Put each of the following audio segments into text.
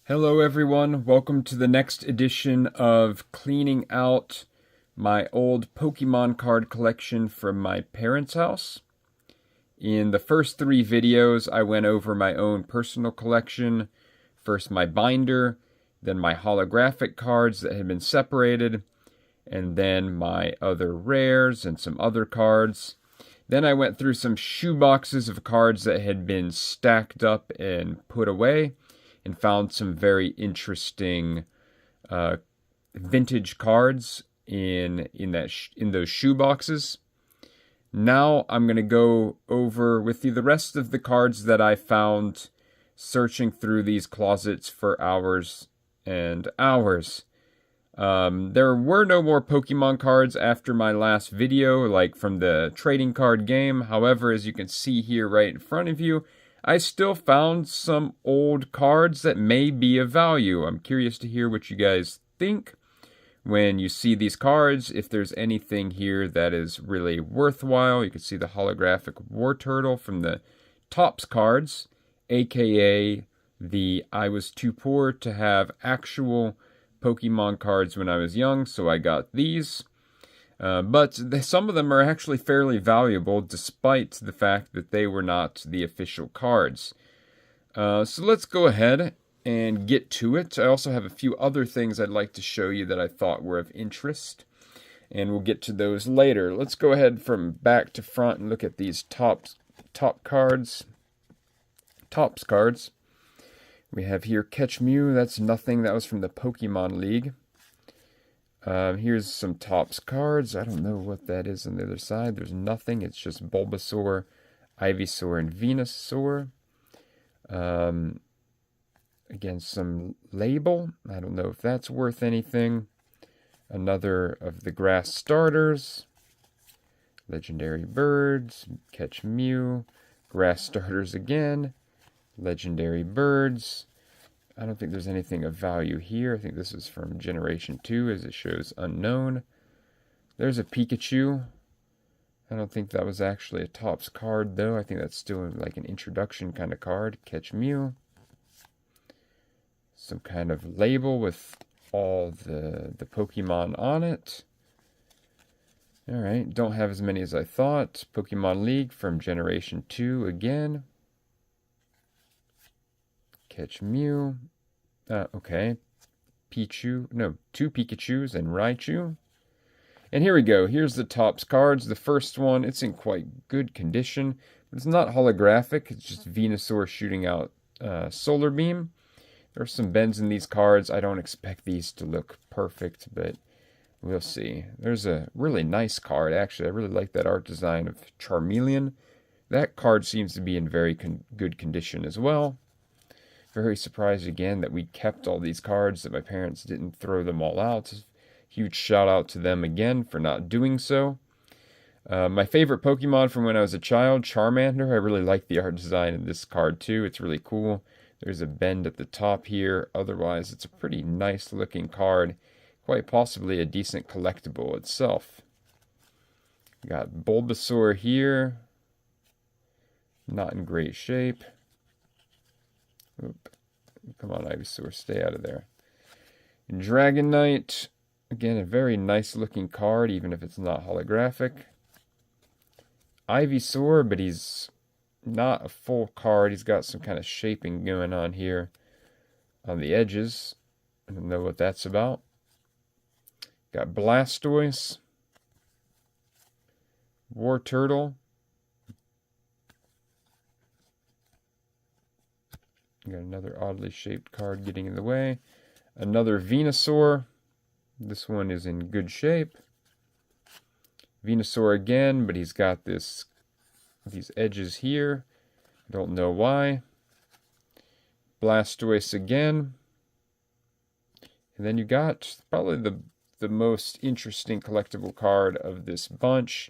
Hello everyone, welcome to the next edition of cleaning out my old Pokemon card collection from my parents' house. In the first three videos, I went over my own personal collection, first my binder, then my holographic cards that had been separated, and then my other rares and some other cards. Then I went through some shoe boxes of cards that had been stacked up and put away, and found some very interesting vintage cards in those shoe boxes. Now I'm going to go over with you the rest of the cards that I found searching through these closets for hours and hours. There were no more Pokemon cards after my last video, like from the trading card game. However, as you can see here right in front of you, I still found some old cards that may be of value. I'm curious to hear what you guys think when you see these cards. If there's anything here that is really worthwhile, you can see the holographic Wartortle from the Topps cards, aka the I was too poor to have actual Pokemon cards when I was young, so I got these. But some of them are actually fairly valuable, despite the fact that they were not the official cards. So let's go ahead and get to it. I also have a few other things I'd like to show you that I thought were of interest, and we'll get to those later. Let's go ahead from back to front and look at these Topps cards. We have here Catch Mew. That's nothing. That was from the Pokemon League. Here's some Topps cards. I don't know what that is on the other side. There's nothing. It's just Bulbasaur, Ivysaur, and Venusaur. Again, some label. I don't know if that's worth anything. Another of the grass starters. Legendary birds. Catch Mew. Grass starters again. Legendary birds. I don't think there's anything of value here. I think this is from Generation 2, as it shows unknown. There's a Pikachu. I don't think that was actually a Topps card, though. I think that's still like an introduction kind of card. Catch Mew. Some kind of label with all the Pokemon on it. Alright, don't have as many as I thought. Pokemon League from Generation 2 again. Catch Mew. Okay. Pichu. No, two Pikachus and Raichu. And here we go. Here's the Topps cards. The first one, it's in quite good condition. But it's not holographic. It's just Venusaur shooting out Solar Beam. There are some bends in these cards. I don't expect these to look perfect, but we'll see. There's a really nice card, actually. I really like that art design of Charmeleon. That card seems to be in very good condition as well. Very surprised again that we kept all these cards, that my parents didn't throw them all out. Huge shout out to them again for not doing so. My favorite Pokemon from when I was a child, Charmander. I really like the art design in this card too. It's really cool. There's a bend at the top here. Otherwise, it's a pretty nice looking card. Quite possibly a decent collectible itself. Got Bulbasaur here. Not in great shape. Oop. Come on, Ivysaur, stay out of there. Dragonite, again, a very nice looking card, even if it's not holographic. Ivysaur, but he's not a full card. He's got some kind of shaping going on here on the edges. I don't know what that's about. Got Blastoise, Wartortle. Got another oddly shaped card getting in the way. Another Venusaur. This one is in good shape. Venusaur again, but he's got these edges here. Don't know why. Blastoise again. And then you got probably the most interesting collectible card of this bunch.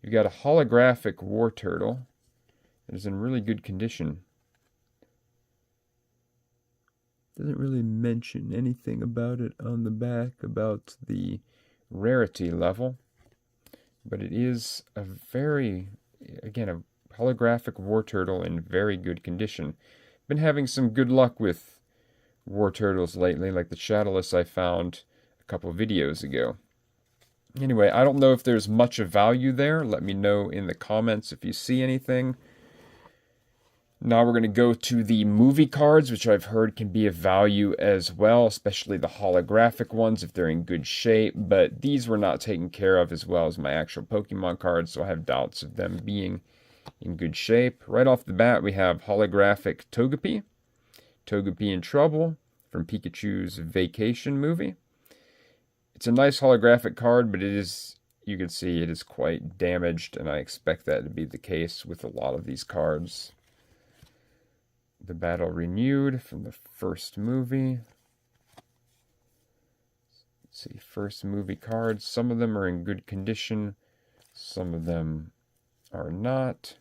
You've got a holographic Wartortle that is in really good condition. Doesn't really mention anything about it on the back, about the rarity level. But it is a very, again, a holographic Wartortle in very good condition. Been having some good luck with War Turtles lately, like the Shadowless I found a couple videos ago. Anyway, I don't know if there's much of value there. Let me know in the comments if you see anything. Now we're going to go to the movie cards, which I've heard can be of value as well, especially the holographic ones if they're in good shape, but these were not taken care of as well as my actual Pokemon cards, so I have doubts of them being in good shape. Right off the bat, we have holographic Togepi. Togepi in Trouble from Pikachu's Vacation movie. It's a nice holographic card, but it is, you can see it is quite damaged, and I expect that to be the case with a lot of these cards. The Battle Renewed from the first movie. Let's see, first movie cards. Some of them are in good condition. Some of them are not.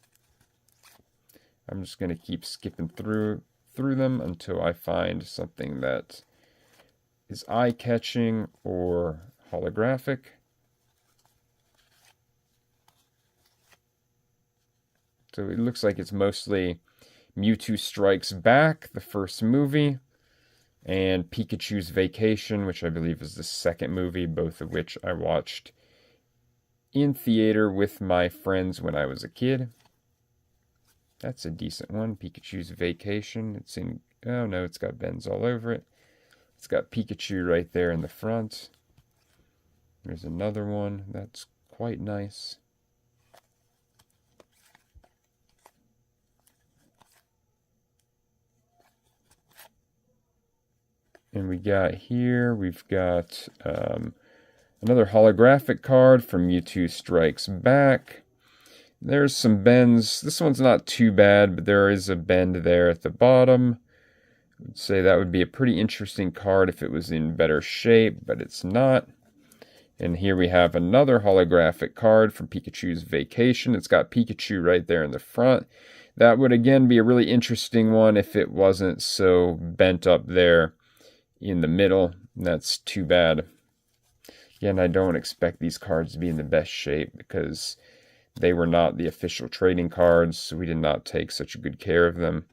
I'm just going to keep skipping through them until I find something that is eye-catching or holographic. So it looks like it's mostly Mewtwo Strikes Back, the first movie, and Pikachu's Vacation, which I believe is the second movie, both of which I watched in theater with my friends when I was a kid. That's a decent one, Pikachu's Vacation. It's in, oh no, it's got bends all over it. It's got Pikachu right there in the front. There's another one that's quite nice. And we got here, we've got another holographic card from Mewtwo Strikes Back. There's some bends. This one's not too bad, but there is a bend there at the bottom. I would say that would be a pretty interesting card if it was in better shape, but it's not. And here we have another holographic card from Pikachu's Vacation. It's got Pikachu right there in the front. That would again be a really interesting one if it wasn't so bent up there in the middle. That's too bad. Again, I don't expect these cards to be in the best shape because they were not the official trading cards, so we did not take such good care of them.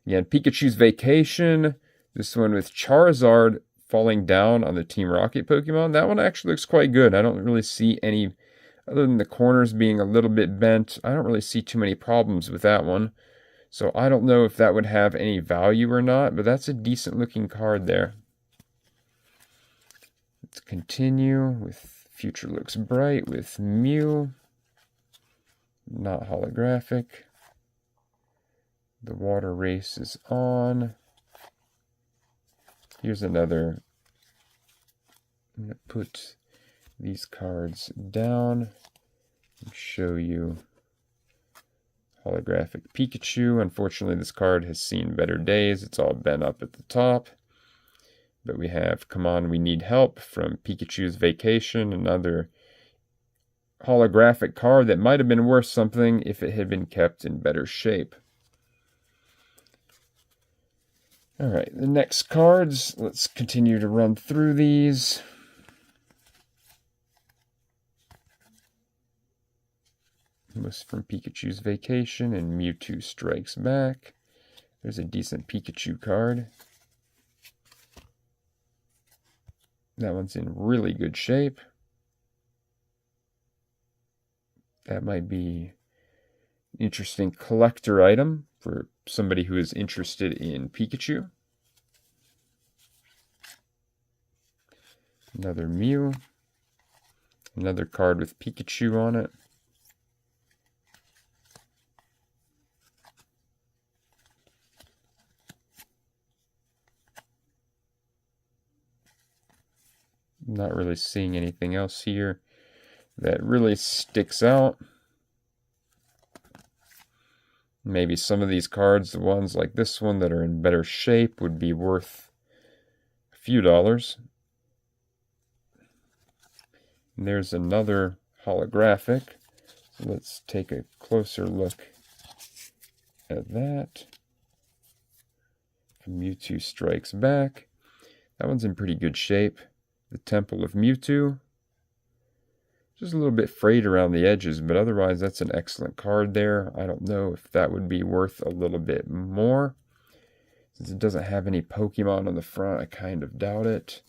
Again, Pikachu's Vacation. This one with Charizard falling down on the Team Rocket Pokemon. That one actually looks quite good. I don't really see any, other than the corners being a little bit bent, I don't really see too many problems with that one. So I don't know if that would have any value or not, but that's a decent looking card there. Let's continue with Future Looks Bright with Mew. Not holographic. The water race is on. Here's another. I'm going to put these cards down and show you holographic Pikachu. Unfortunately, this card has seen better days. It's all bent up at the top. But we have Come On, We Need Help from Pikachu's Vacation, another holographic card that might have been worth something if it had been kept in better shape. Alright, the next cards, let's continue to run through these. This from Pikachu's Vacation and Mewtwo Strikes Back. There's a decent Pikachu card. That one's in really good shape. That might be an interesting collector item for somebody who is interested in Pikachu. Another Mew. Another card with Pikachu on it. Not really seeing anything else here that really sticks out. Maybe some of these cards, the ones like this one that are in better shape, would be worth a few dollars. And there's another holographic. So let's take a closer look at that. Mewtwo Strikes Back. That one's in pretty good shape. The Temple of Mewtwo. Just a little bit frayed around the edges, but otherwise that's an excellent card there. I don't know if that would be worth a little bit more. Since it doesn't have any Pokemon on the front, I kind of doubt it.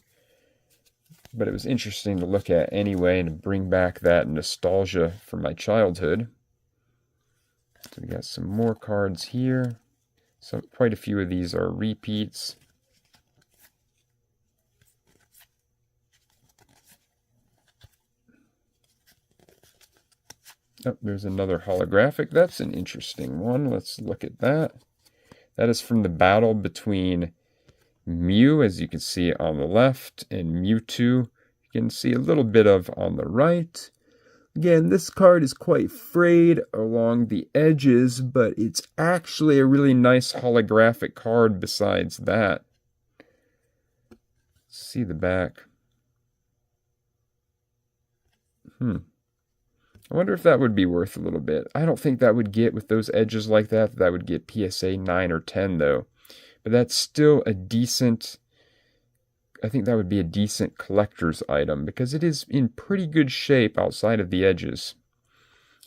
But it was interesting to look at anyway and bring back that nostalgia from my childhood. So we got some more cards here. So quite a few of these are repeats. Oh, there's another holographic. That's an interesting one. Let's look at that. That is from the battle between Mew, as you can see on the left, and Mewtwo, you can see a little bit of on the right. Again, this card is quite frayed along the edges, but it's actually a really nice holographic card besides that. Let's see the back. I wonder if that would be worth a little bit. I don't think that would get, with those edges like that, that would get PSA 9 or 10 though. But that's still a decent, I think that would be a decent collector's item because it is in pretty good shape outside of the edges.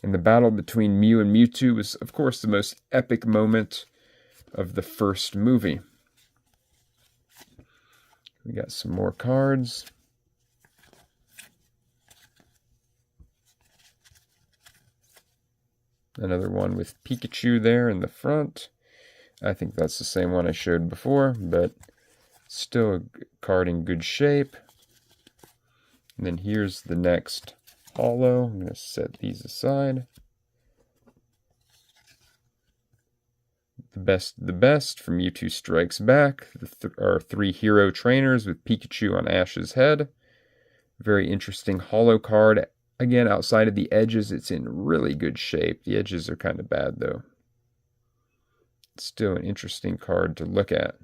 And the battle between Mew and Mewtwo was, of course, the most epic moment of the first movie. We got some more cards. Another one with Pikachu there in the front. I think that's the same one I showed before, but still a card in good shape. And then here's the next holo. I'm going to set these aside. The best from Mewtwo Strikes Back. Our 3 hero trainers with Pikachu on Ash's head. Very interesting holo card. Again, outside of the edges, it's in really good shape. The edges are kind of bad, though. It's still an interesting card to look at.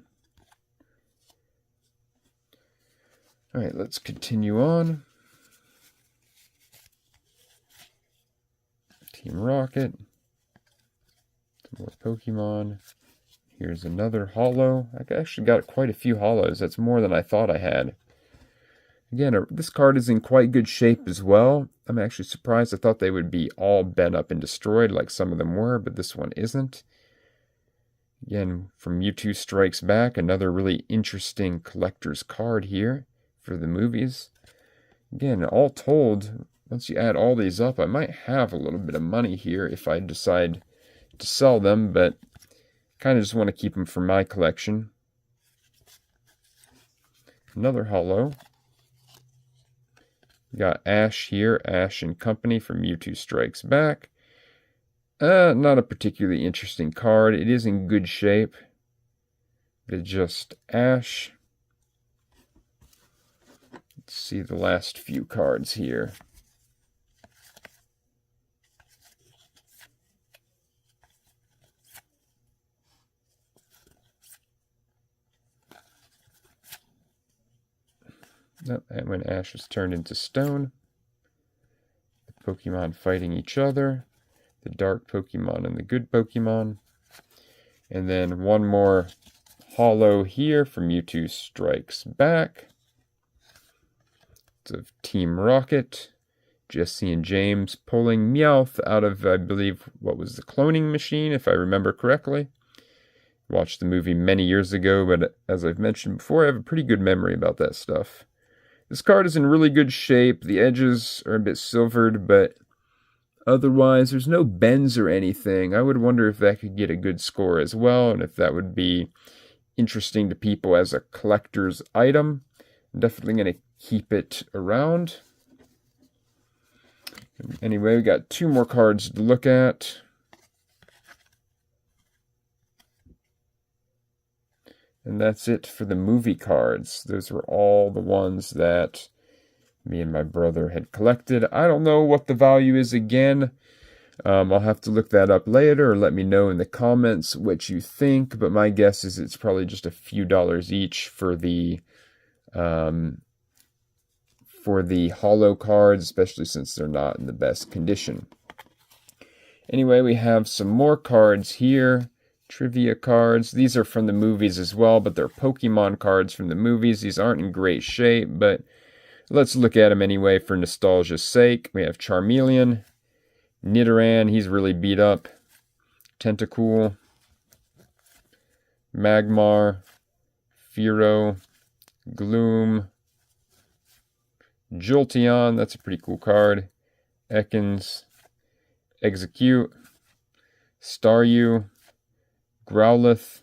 All right, let's continue on. Team Rocket. Some more Pokemon. Here's another holo. I actually got quite a few holos. That's more than I thought I had. Again, this card is in quite good shape as well. I'm actually surprised. I thought they would be all bent up and destroyed like some of them were, but this one isn't. Again, from Mewtwo Strikes Back, another really interesting collector's card here for the movies. Again, all told, once you add all these up, I might have a little bit of money here if I decide to sell them, but kind of just want to keep them for my collection. Another holo. We got Ash here, Ash and Company from Mewtwo Strikes Back. Not a particularly interesting card. It is in good shape. It's just Ash. Let's see the last few cards here. And when Ash was turned into stone, the Pokemon fighting each other, the dark Pokemon and the good Pokemon. And then one more holo here from Mewtwo Strikes Back. It's of Team Rocket. Jesse and James pulling Meowth out of, I believe, what was the cloning machine, if I remember correctly. Watched the movie many years ago, but as I've mentioned before, I have a pretty good memory about that stuff. This card is in really good shape. The edges are a bit silvered, but otherwise there's no bends or anything. I would wonder if that could get a good score as well, and if that would be interesting to people as a collector's item. I'm definitely going to keep it around. Anyway, we got 2 more cards to look at. And that's it for the movie cards. Those were all the ones that me and my brother had collected. I don't know what the value is again. I'll have to look that up later, or let me know in the comments what you think. But my guess is it's probably just a few dollars each for the holo cards, especially since they're not in the best condition. Anyway, we have some more cards here. Trivia cards. These are from the movies as well, but they're Pokemon cards from the movies. These aren't in great shape, but let's look at them anyway for nostalgia's sake. We have Charmeleon, Nidoran, he's really beat up, Tentacool. Magmar, Fearow, Gloom, Jolteon, that's a pretty cool card, Ekans, Execute, Staryu, Growlithe,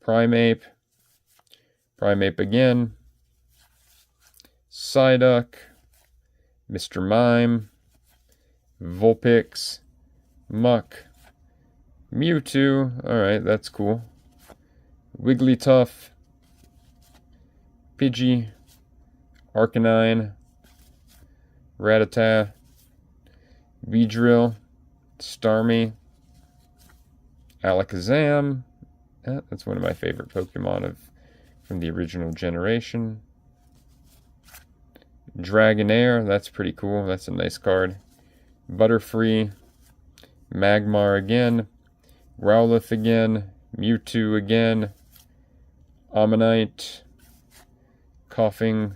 Primeape, Primeape again, Psyduck, Mr. Mime, Vulpix, Muck, Mewtwo, alright, that's cool, Wigglytuff, Pidgey, Arcanine, Rattata, Beedrill, Starmie, Alakazam, that's one of my favorite Pokemon from the original generation. Dragonair, that's pretty cool, that's a nice card. Butterfree, Magmar again, Growlithe again, Mewtwo again, Ammonite, Coughing,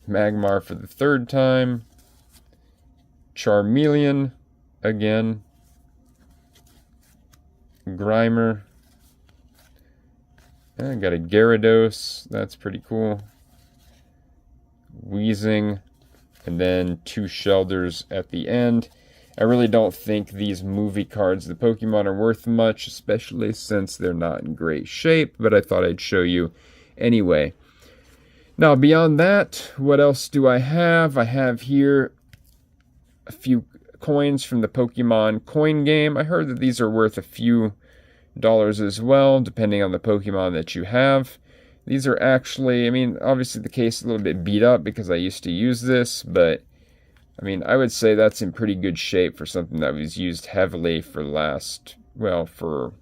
Magmar for the third time, Charmeleon again, Grimer, I got a Gyarados, that's pretty cool, Weezing, and then 2 Shelders at the end. I really don't think these movie cards, the Pokemon, are worth much, especially since they're not in great shape, but I thought I'd show you anyway. Now, beyond that, what else do I have? I have here a few coins from the Pokemon coin game. I heard that these are worth a few dollars as well, depending on the Pokemon that you have. These are actually, I mean, obviously the case is a little bit beat up because I used to use this, but I mean, I would say that's in pretty good shape for something that was used heavily for for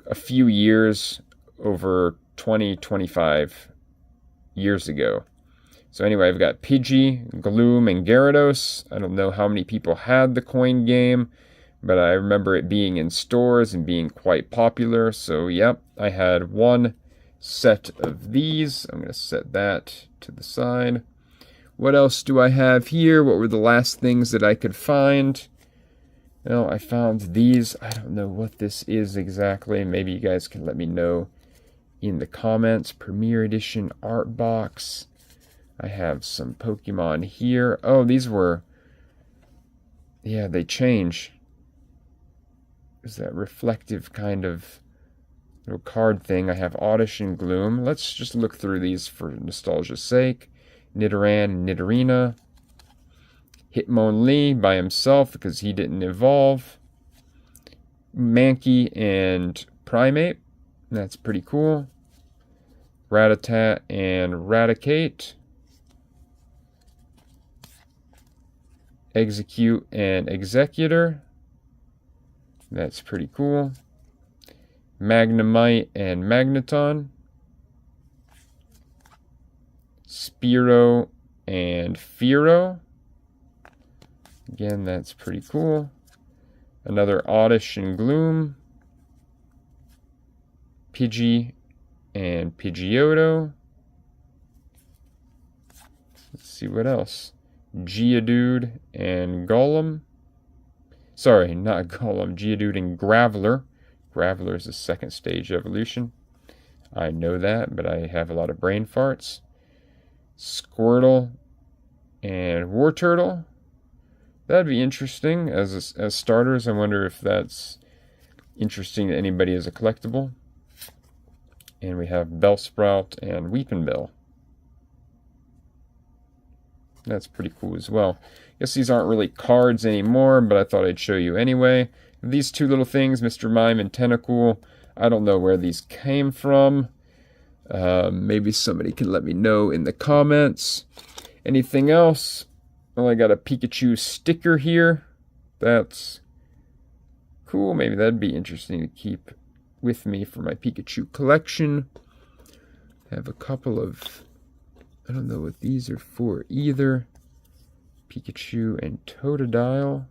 a few years, over 20, 25 years ago. So anyway, I've got Pidgey, Gloom, and Gyarados. I don't know how many people had the coin game, but I remember it being in stores and being quite popular. So yep, I had one set of these. I'm going to set that to the side. What else do I have here? What were the last things that I could find? Well, I found these. I don't know what this is exactly. Maybe you guys can let me know in the comments. Premier Edition art box. I have some Pokemon here. Oh, these were... yeah, they change. Is that reflective kind of little card thing? I have Oddish and Gloom. Let's just look through these for nostalgia's sake. Nidoran and Nidorina. Hitmonlee by himself because he didn't evolve. Mankey and Primeape. That's pretty cool. Rattata and Raticate. Execute and Executor. That's pretty cool. Magnemite and Magneton. Spearow and Fearow. Again, that's pretty cool. Another Oddish and Gloom. Pidgey and Pidgeotto. Let's see what else. Geodude and Golem. Sorry, not Golem. Geodude and Graveler. Graveler is the second stage evolution. I know that, but I have a lot of brain farts. Squirtle and Wartortle. That'd be interesting as starters. I wonder if that's interesting to anybody as a collectible. And we have Bellsprout and Weepinbell. That's pretty cool as well. Guess these aren't really cards anymore, but I thought I'd show you anyway. These two little things, Mr. Mime and Tentacool, I don't know where these came from. Maybe somebody can let me know in the comments. Anything else? Well, I got a Pikachu sticker here. That's cool. Maybe that'd be interesting to keep with me for my Pikachu collection. I have a couple of... I don't know what these are for either. Pikachu and Totodile. I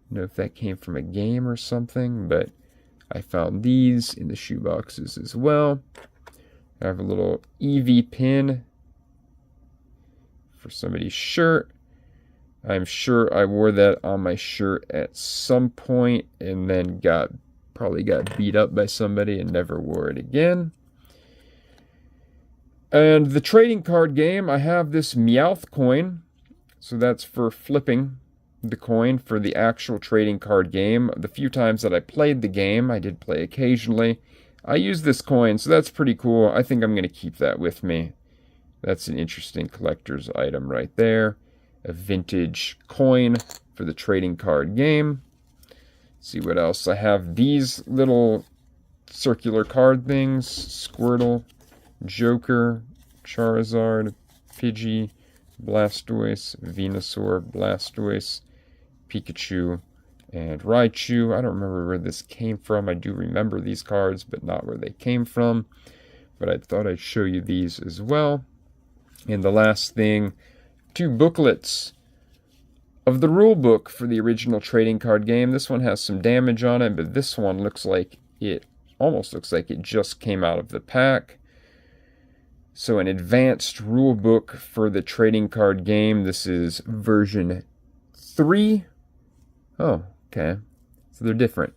don't know if that came from a game or something, but I found these in the shoe boxes as well. I have a little Eevee pin for somebody's shirt. I'm sure I wore that on my shirt at some point and then got Probably got beat up by somebody and never wore it again. And the trading card game, I have this Meowth coin. So that's for flipping the coin for the actual trading card game. The few times that I played the game, I did play occasionally, I used this coin, so that's pretty cool. I think I'm going to keep that with me. That's an interesting collector's item right there. A vintage coin for the trading card game. Let's see what else. I have these little circular card things. Squirtle, Joker, Charizard, Pidgey, Blastoise, Venusaur, Blastoise, Pikachu, and Raichu. I don't remember where this came from. I do remember these cards, but not where they came from. But I thought I'd show you these as well. And the last thing, 2 booklets of the rule book for the original trading card game. This one has some damage on it, but this one looks like it almost looks like it just came out of the pack. So an advanced rule book for the trading card game. This is version 3. Oh, okay. So they're different.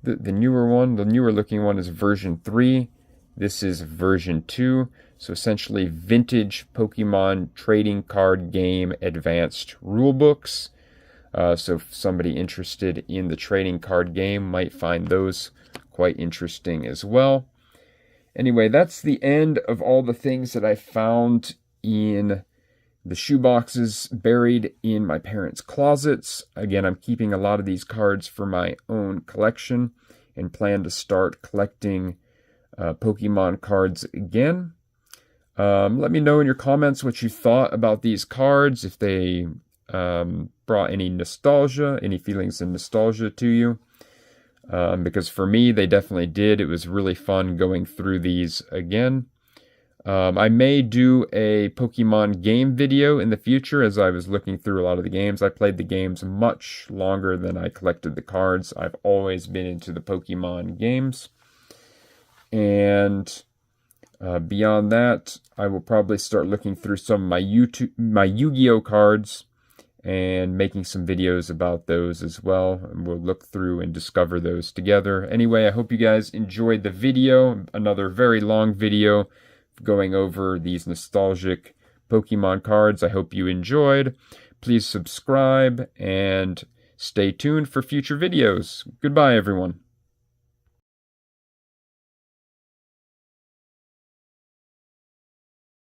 The newer one, the newer looking one is version 3. This is version 2. So essentially vintage Pokemon trading card game advanced rule books. So if somebody interested in the trading card game might find those quite interesting as well. Anyway, that's the end of all the things that I found in the shoeboxes buried in my parents' closets. Again, I'm keeping a lot of these cards for my own collection and plan to start collecting Pokemon cards again. Let me know in your comments what you thought about these cards, if they brought any nostalgia, any feelings of nostalgia to you. Because for me, they definitely did. It was really fun going through these again. I may do a Pokemon game video in the future as I was looking through a lot of the games. I played the games much longer than I collected the cards. I've always been into the Pokemon games. And beyond that, I will probably start looking through some of my Yu-Gi-Oh cards and making some videos about those as well. And we'll look through and discover those together. Anyway, I hope you guys enjoyed the video. Another very long video going over these nostalgic Pokemon cards. I hope you enjoyed. Please subscribe and stay tuned for future videos. Goodbye, everyone.